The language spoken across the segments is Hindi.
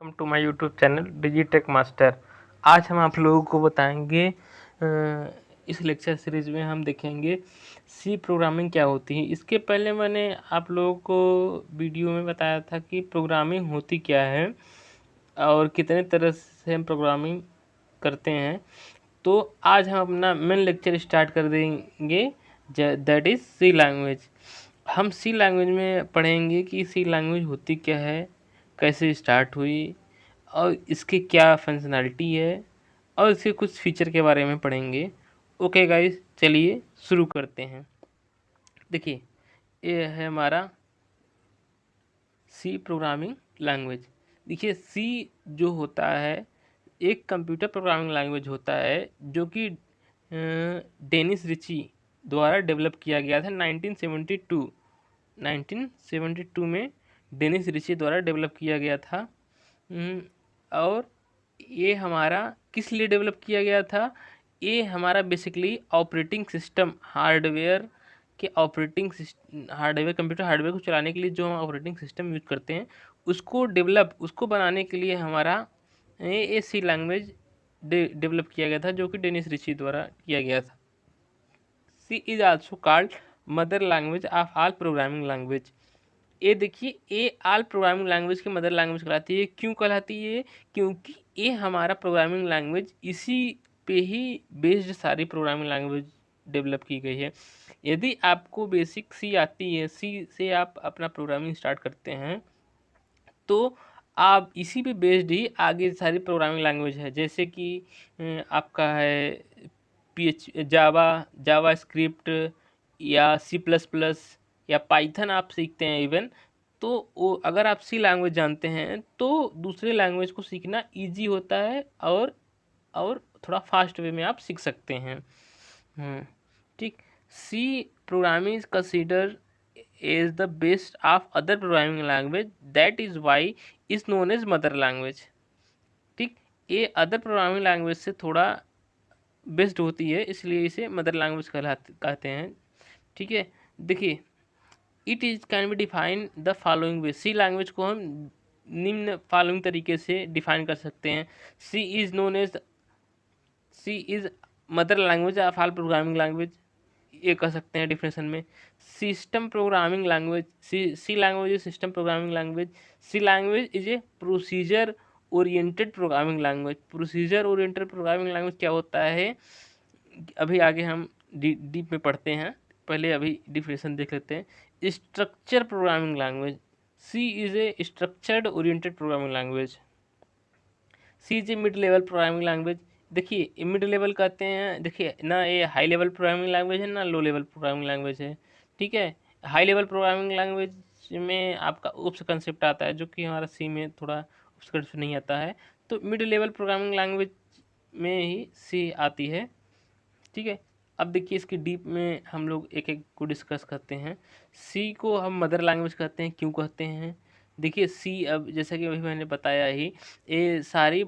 Welcome to my YouTube channel Digitech Master. आज हम आप लोगों को बताएंगे इस लेक्चर सीरीज में हम देखेंगे सी प्रोग्रामिंग क्या होती है। इसके पहले मैंने आप लोगों को वीडियो में बताया था कि प्रोग्रामिंग होती क्या है और कितने तरह से हम प्रोग्रामिंग करते हैं। तो आज हम अपना मेन लेक्चर स्टार्ट कर देंगे, दैट इज़ सी लैंग्वेज। हम सी लैंग्वेज में पढ़ेंगे कि सी लैंग्वेज होती क्या है, कैसे स्टार्ट हुई और इसकी क्या फंक्शनैलिटी है और इसके कुछ फीचर के बारे में पढ़ेंगे। ओके गाइस, चलिए शुरू करते हैं। देखिए, ये है हमारा सी प्रोग्रामिंग लैंग्वेज। देखिए, सी जो होता है एक कंप्यूटर प्रोग्रामिंग लैंग्वेज होता है जो कि डेनिस रिची द्वारा डेवलप किया गया था 1972 में डेनिस रिची द्वारा डेवलप किया गया था। और ये हमारा किस लिए डेवलप किया गया था? ये हमारा बेसिकली ऑपरेटिंग सिस्टम हार्डवेयर के हार्डवेयर, कंप्यूटर हार्डवेयर को चलाने के लिए जो हम ऑपरेटिंग सिस्टम यूज करते हैं उसको बनाने के लिए हमारा ये सी लैंग्वेज डेवलप किया गया था, जो कि डेनिस रिची द्वारा किया गया था। C is also called mother language of all programming language. ये देखिए, ये ऑल प्रोग्रामिंग लैंग्वेज की मदर लैंग्वेज कहलाती है। क्यों कहलाती है? क्योंकि ये हमारा प्रोग्रामिंग लैंग्वेज इसी पे ही बेस्ड सारी प्रोग्रामिंग लैंग्वेज डेवलप की गई है। यदि आपको बेसिक सी आती है, सी से आप अपना प्रोग्रामिंग स्टार्ट करते हैं, तो आप इसी पे बेस्ड ही आगे सारी प्रोग्रामिंग लैंग्वेज है, जैसे कि आपका है जावा स्क्रिप्ट या सी प्लस प्लस या पाइथन आप सीखते हैं इवन। तो वो अगर आप सी लैंग्वेज जानते हैं तो दूसरे लैंग्वेज को सीखना इजी होता है और थोड़ा फास्ट वे में आप सीख सकते हैं। ठीक। C programming is consider is the best of other programming language, that is why is known as mother language। ठीक, ये अदर प्रोग्रामिंग लैंग्वेज से थोड़ा बेस्ड होती है, इसलिए इसे मदर लैंग्वेज कहते हैं। ठीक है, देखिए, it is can be define the following way. C language को हम निम्न फॉलोइंग तरीके से डिफाइन कर सकते हैं। C is mother language of all programming language, ये कह सकते हैं डिफिनेशन में। System programming language, C language is system programming language. C language is a procedure oriented programming language. Procedure oriented programming language क्या होता है, अभी आगे हम डीप में पढ़ते हैं, पहले अभी डिफिनेशन देख लेते हैं। Structure programming language, C is a structured oriented programming language. C is a mid level programming language. देखिए, मिड लेवल कहते हैं, देखिए ना, ये हाई लेवल प्रोग्रामिंग लैंग्वेज है ना लो लेवल प्रोग्रामिंग लैंग्वेज है। ठीक है, हाई लेवल प्रोग्रामिंग लैंग्वेज में आपका उप्स कंसेप्ट आता है, जो कि हमारा सी में थोड़ा उप्स कंसेप्ट नहीं आता है। तो मिड लेवल प्रोग्रामिंग लैंग्वेज में ही सी आती है। ठीक है, अब देखिए, इसकी डीप में हम लोग एक एक को डिस्कस करते हैं। सी को हम मदर लैंग्वेज कहते हैं। क्यों कहते हैं? देखिए, सी, अब जैसा कि अभी मैंने बताया ही, ये सारी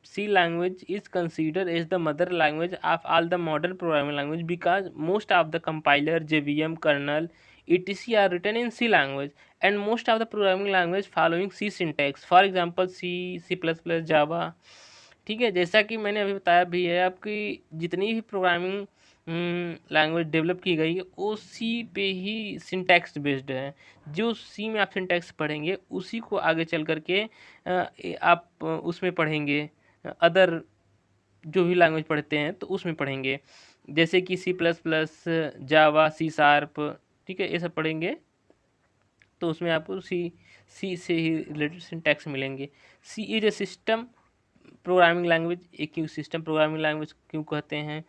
C language is consider as the mother language of all the modern programming language because most of the compiler, JVM, kernel, etc are written in C language and most of the programming language following C syntax, for example C, C++, Java। ठीक है, जैसा कि मैंने अभी बताया भी है, आपकी जितनी भी प्रोग्रामिंग लैंग्वेज डेवलप की गई है वो सी पे ही सिंटैक्स बेस्ड है। जो सी में आप सिंटैक्स पढ़ेंगे उसी को आगे चल करके आप उसमें पढ़ेंगे, अदर जो भी लैंग्वेज पढ़ते हैं तो उसमें पढ़ेंगे, जैसे कि सी प्लस प्लस, जावा, सी शार्प। ठीक है, ये सब पढ़ेंगे तो उसमें आपको सी से ही रिलेटेड सिंटैक्स मिलेंगे। C is a system programming language. एक क्यों सिस्टम प्रोग्रामिंग लैंग्वेज क्यों कहते हैं?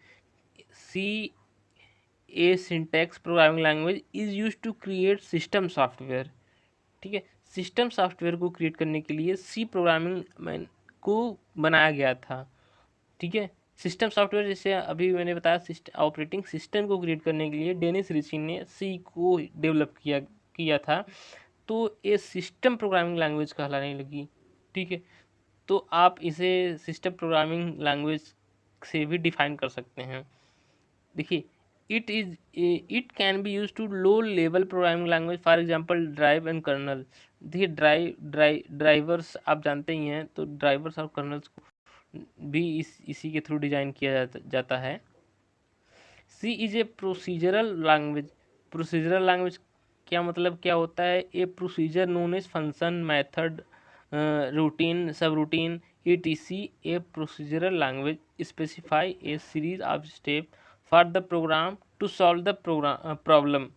C a syntax programming language is use to create system software. ठीक है, सिस्टम सॉफ्टवेयर को क्रिएट करने के लिए सी प्रोग्रामिंग को बनाया गया था। ठीक है, सिस्टम सॉफ्टवेयर, जैसे अभी मैंने बताया, ऑपरेटिंग सिस्टम को क्रिएट करने के लिए डेनिस रिची ने सी को डेवलप किया था, तो ये सिस्टम प्रोग्रामिंग लैंग्वेज कहलाने लगी। ठीक है, तो आप इसे सिस्टम प्रोग्रामिंग लैंग्वेज से भी डिफाइन कर सकते हैं। देखिए, it can be used to low level programming language, for example drive and kernel। देखिए ड्राइवर्स आप जानते ही हैं, तो ड्राइवर्स और कर्नल्स को भी इसी के थ्रू डिजाइन किया जाता है। C is a procedural language. Procedural language क्या मतलब क्या होता है? A procedure known as function, method, routine, subroutine, etc। A procedural language specify a series of step for the program to solve the problem.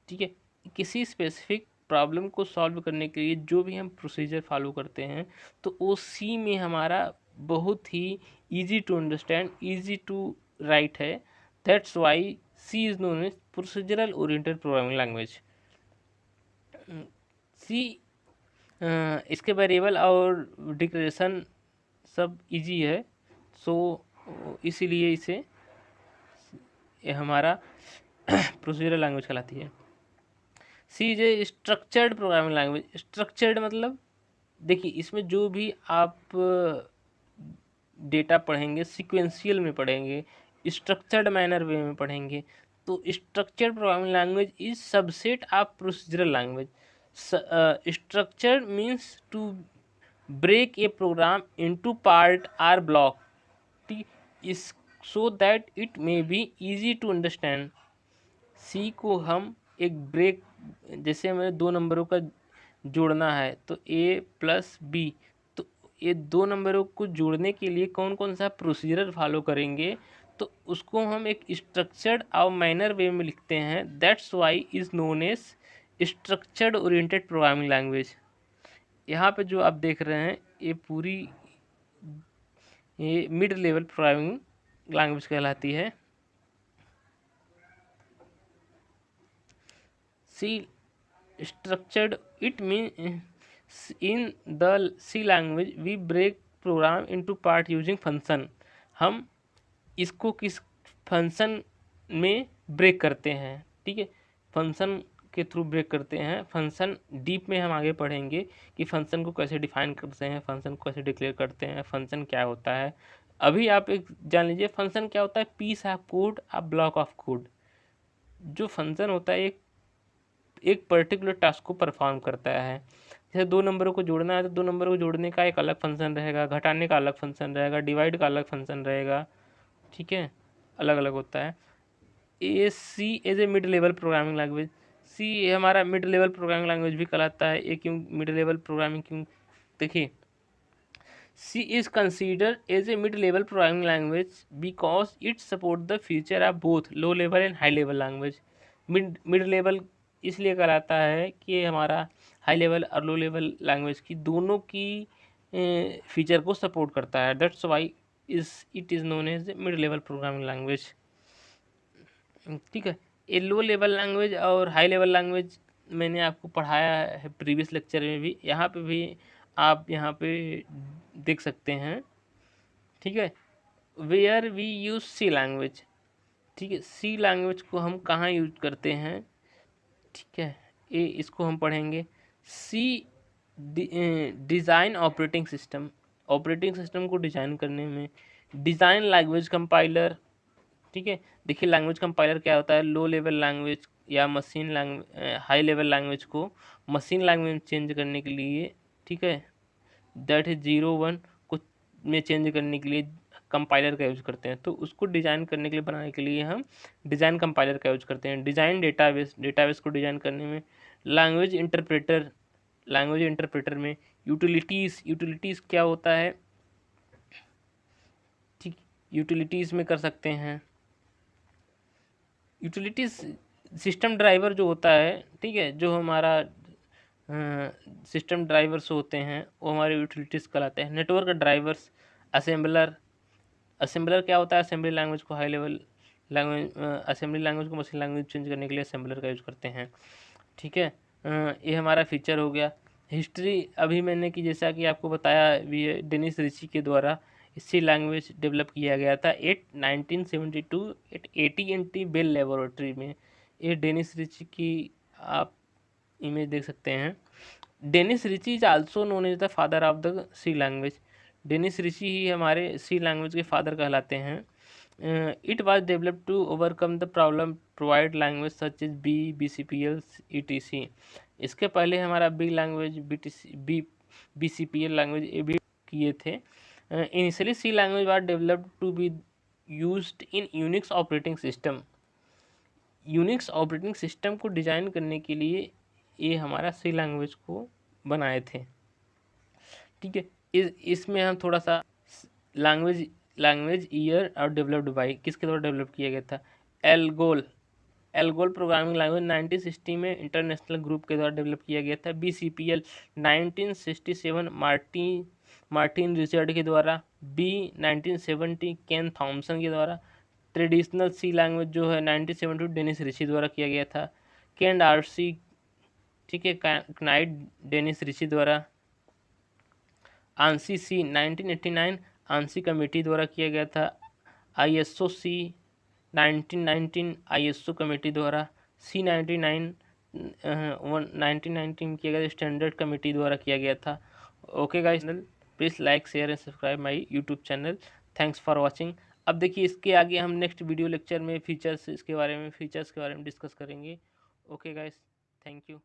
ठीक है, किसी स्पेसिफिक प्रॉब्लम को सॉल्व करने के लिए जो भी हम प्रोसीजर फॉलो करते हैं, तो वो सी में हमारा बहुत ही easy to understand, easy to write है। That's why C is known as procedural oriented programming language. C इसके वेरिएबल और डिक्लेरेशन सब इजी है, सो इसीलिए इसे ये हमारा प्रोसीजरल लैंग्वेज कहलाती है। C is a structured programming language. Structured मतलब देखिए, इसमें जो भी आप डेटा पढ़ेंगे सिक्वेंशियल में पढ़ेंगे, स्ट्रक्चर्ड मैनर वे में पढ़ेंगे। तो structured programming language is subset of procedural language. Structured means to break a program into part or block, ठीक, इस so that it may be easy to understand. C को हम एक ब्रेक, जैसे हमें दो नंबरों का जोड़ना है तो a प्लस बी, तो ये दो नंबरों को जोड़ने के लिए कौन कौन सा प्रोसीजर फॉलो करेंगे, तो उसको हम एक स्ट्रक्चर्ड और मैनर वे में लिखते हैं। That's why is known as structured oriented programming language. यहाँ पे जो आप देख रहे हैं ये पूरी ये मिड लेवल प्रोग्रामिंग लैंग्वेज कहलाती है। C structured it mean in the C language we break program into part using function. हम इसको किस फंक्शन में ब्रेक करते हैं, ठीक है, फंक्शन के थ्रू ब्रेक करते हैं। फंक्शन डीप में हम आगे पढ़ेंगे कि फंक्शन को कैसे डिफाइन करते हैं, फंक्शन को कैसे डिक्लेयर करते हैं, फंक्शन क्या होता है। अभी आप एक जान लीजिए फंक्शन क्या होता है। Piece of code, a block of code. जो फंक्शन होता है एक पर्टिकुलर टास्क को परफॉर्म करता है। जैसे दो नंबरों को जोड़ना है तो दो नंबरों को जोड़ने का एक अलग फंक्शन रहेगा, घटाने का अलग फंक्शन रहेगा, डिवाइड का अलग फंक्शन रहेगा, ठीक है, अलग अलग होता है। A C as a mid level programming language. C हमारा मिड लेवल प्रोग्रामिंग लैंग्वेज भी कहलाता है। ये क्यों मिड लेवल प्रोग्रामिंग क्यों? देखिए, C is consider as a mid level programming language because it support the feature of both low level and high level language. Mid level इसलिए कहलाता है कि हमारा हाई लेवल और लो लेवल लैंग्वेज की दोनों की फीचर को सपोर्ट करता है। That's why it is known as mid level programming language. ठीक है, ये लो लेवल लैंग्वेज और हाई लेवल लैंग्वेज मैंने आपको पढ़ाया है प्रीवियस लेक्चर में भी, यहाँ पे भी आप यहाँ पे देख सकते हैं। ठीक है, where we use C language. ठीक है, सी लैंग्वेज को हम कहाँ यूज करते हैं, ठीक है, ये इसको हम पढ़ेंगे। C design operating system. Operating system को डिज़ाइन करने में डिज़ाइन लैंग्वेज कंपाइलर। ठीक है, देखिए लैंग्वेज कंपाइलर क्या होता है। लो लेवल लैंग्वेज या machine language, high level language को मशीन लैंग्वेज में चेंज करने के लिए, ठीक है, दैट इज 0 1 को में चेंज करने के लिए कंपाइलर का यूज़ करते हैं। तो उसको डिज़ाइन करने के लिए, बनाने के लिए हम डिज़ाइन कंपाइलर का यूज़ करते हैं। डिज़ाइन डेटाबेस, डेटाबेस को डिज़ाइन करने में लैंग्वेज इंटरप्रेटर, लैंग्वेज इंटरप्रेटर में यूटिलिटीज़। यूटिलिटीज़ क्या होता है, ठीक, यूटिलिटीज़ में कर सकते हैं। यूटिलिटीज़ सिस्टम ड्राइवर जो होता है, ठीक है, जो हमारा सिस्टम ड्राइवर्स होते हैं वो हमारे यूटिलिटीज़ कहलाते हैं। Network drivers, assembler. असेंबलर क्या होता है, असेंबली लैंग्वेज को high level language, assembly language को मशीन लैंग्वेज चेंज करने के लिए असेंबलर का यूज़ करते हैं। ठीक है, ये हमारा फीचर हो गया। हिस्ट्री अभी मैंने कि जैसा कि आपको बताया भी है, डेनिस रिची के द्वारा सी लैंग्वेज डेवलप किया गया था 1972 एट AT&T बेल लेबोरेटरी में। ये डेनिस रिची की आप इमेज देख सकते हैं। Dennis Ritchie is also known as the father of the C language. Dennis Ritchie ही हमारे सी लैंग्वेज के फादर कहलाते हैं। It was developed to overcome the problem provide language such as B, BCPL, etc. इसके पहले हमारा बी लैंग्वेज BCPL लैंग्वेज ये भी किए थे. Initially C language was developed to be used in Unix operating system. Unix operating system को डिजाइन करने के लिए ये हमारा सी लैंग्वेज को बनाए थे. ठीक है. इसमें हम थोड़ा सा लैंग्वेज ईयर और डेवलप्ड बाई किसके द्वारा डेवलप किया गया था. एल्गोल प्रोग्रामिंग लैंग्वेज 1960 में इंटरनेशनल ग्रुप के द्वारा डेवलप किया गया था. BCPL 1967 मार्टिन रिचर्ड के द्वारा. बी 1970 केन थॉमसन के द्वारा. ट्रेडिशनल सी लैंग्वेज जो है 1972 डेनिस रिची द्वारा किया गया था. कैंड आरसी, ठीक है, कनाइट डेनिस रिची द्वारा. आंसी सी 1989 आंसी कमेटी द्वारा किया गया था. ISO सी 1919 ISO कमेटी द्वारा. सी 1919 में किया गया स्टैंडर्ड कमेटी द्वारा किया गया था. Okay guys, please like share and subscribe my YouTube channel. Thanks for watching. अब देखिए इसके आगे हम नेक्स्ट वीडियो लेक्चर में फीचर्स के बारे में डिस्कस करेंगे. Okay guys, thank you.